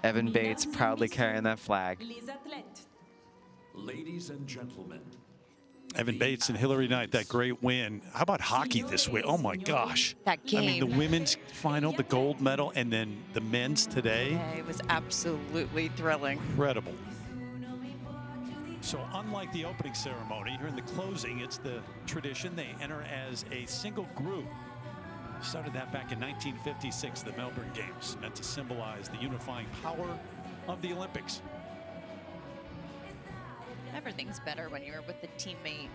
Evan Bates proudly carrying that flag. Ladies and gentlemen. Evan Bates and Hillary Knight, that great win. How about hockey this week? Oh, my gosh. That game. I mean, the women's final, the gold medal, and then the men's today. Yeah, it was absolutely thrilling. Incredible. So unlike the opening ceremony, here in the closing, it's the tradition. They enter as a single group. Started that back in 1956, the Melbourne Games, meant to symbolize the unifying power of the Olympics. Everything's better when you're with a teammate.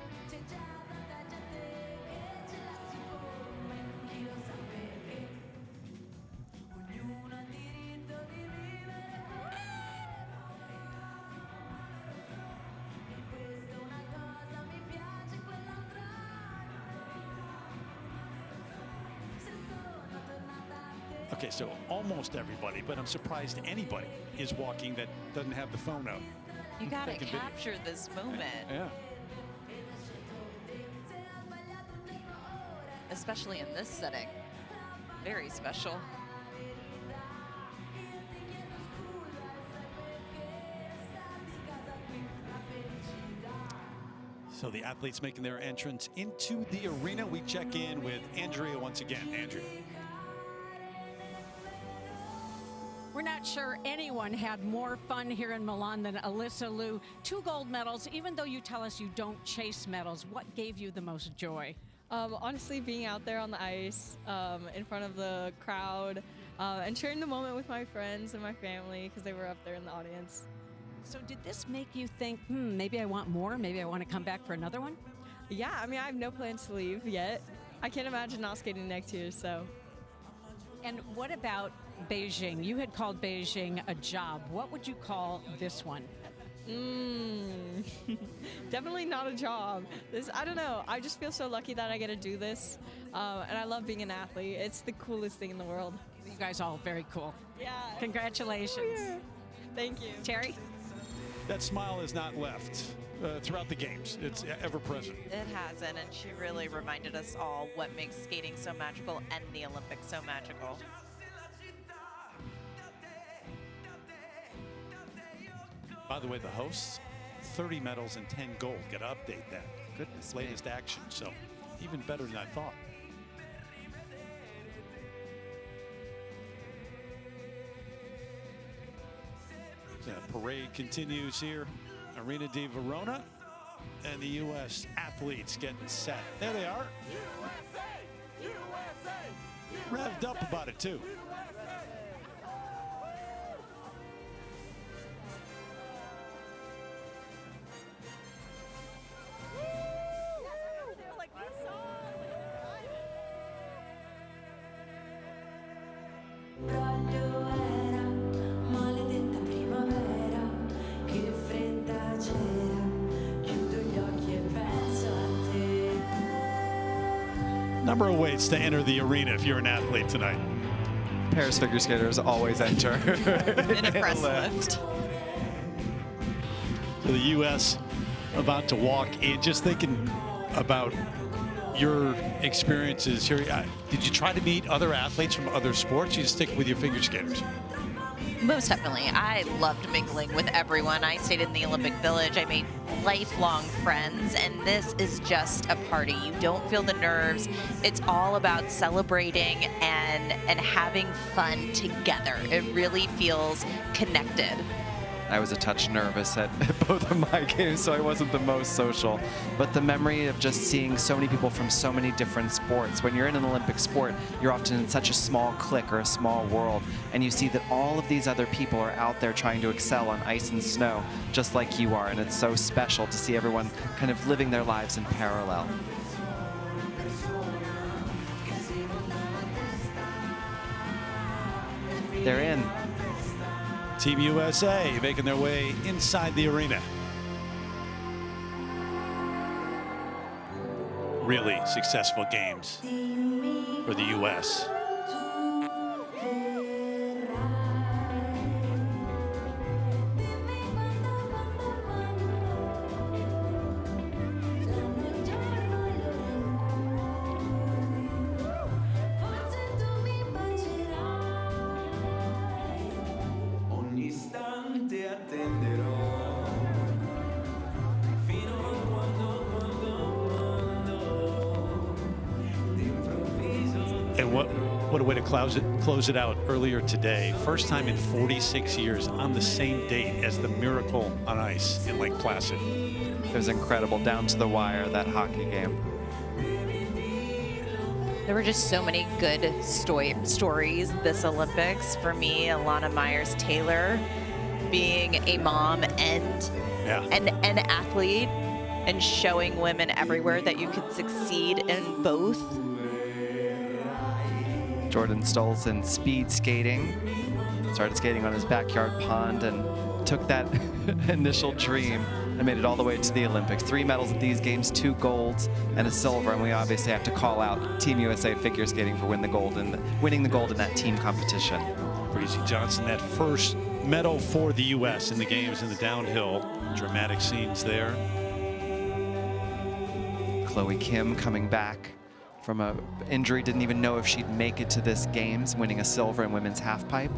Okay, so almost everybody, but I'm surprised anybody is walking that doesn't have the phone out. You gotta Taking video. capture this moment. Yeah. Especially in this setting. Very special. So the athletes making their entrance into the arena. We check in with Andrea once again. Andrea. We're not sure anyone had more fun here in Milan than Alyssa Liu. 2 gold medals. Even though you tell us you don't chase medals, what gave you the most joy? Honestly, being out there on the ice in front of the crowd and sharing the moment with my friends and my family because they were up there in the audience. So did this make you think, maybe I want more, maybe I want to come back for another one? Yeah, I mean, I have no plans to leave yet. I can't imagine not skating next year, so. And what about Beijing? You had called Beijing a job. What would you call this one? Definitely not a job. I don't know. I just feel so lucky that I get to do this. And I love being an athlete. It's the coolest thing in the world. You guys all very cool. Yeah. Congratulations. Oh, yeah. Thank you. Terry? That smile is not left throughout the games. It's ever present. It hasn't, and she really reminded us all what makes skating so magical and the Olympics so magical. By the way, the hosts, 30 medals and 10 gold. Got to update that. Goodness, latest action. So even better than I thought. The parade continues here. Arena di Verona. And the U.S. athletes getting set. There they are. Revved up about it, too. Number of ways to enter the arena if you're an athlete tonight. Paris figure skaters always enter. In a press lift. So the U.S. about to walk in. Just thinking about your experiences here. Did you try to meet other athletes from other sports? You just stick with your figure skaters? Most definitely. I loved mingling with everyone. I stayed in the Olympic Village. I made lifelong friends, and this is just a party. You don't feel the nerves. It's all about celebrating and having fun together. It really feels connected. I was a touch nervous at both of my games, so I wasn't the most social. But the memory of just seeing so many people from so many different sports. When you're in an Olympic sport, you're often in such a small clique or a small world, and you see that all of these other people are out there trying to excel on ice and snow, just like you are, and it's so special to see everyone kind of living their lives in parallel. They're in. Team USA making their way inside the arena. Really successful games for the U.S. And what a way to close it out earlier today. First time in 46 years on the same date as the Miracle on Ice in Lake Placid. It was incredible, down to the wire, that hockey game. There were just so many good stories this Olympics. For me, Alana Myers-Taylor being a mom and an athlete and showing women everywhere that you can succeed in both. Jordan Stolzen speed skating, started skating on his backyard pond and took that initial dream and made it all the way to the Olympics. 3 medals at these games, 2 golds and a silver, and we obviously have to call out Team USA figure skating for winning the gold in that team competition. Breezy Johnson, that first medal for the U.S. in the games in the downhill. Dramatic scenes there. Chloe Kim coming back from an injury, didn't even know if she'd make it to this games, winning a silver in women's halfpipe.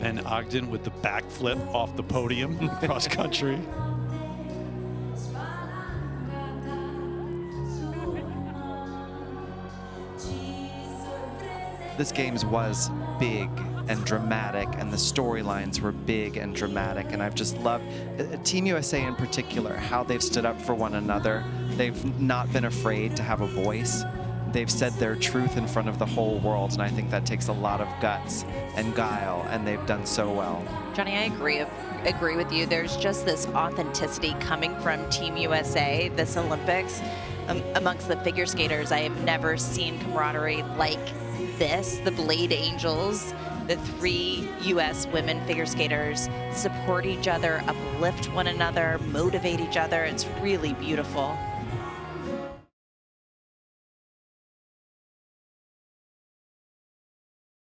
Ben Ogden with the backflip off the podium cross country. This games was big and dramatic, and the storylines were big and dramatic, and I've just loved Team USA in particular, how they've stood up for one another. They've not been afraid to have a voice. They've said their truth in front of the whole world, and I think that takes a lot of guts and guile, and they've done so well. Johnny, I agree with you. There's just this authenticity coming from Team USA this Olympics. Amongst the figure skaters, I have never seen camaraderie like this. The Blade Angels, the 3 U.S. women figure skaters support each other, uplift one another, motivate each other. It's really beautiful.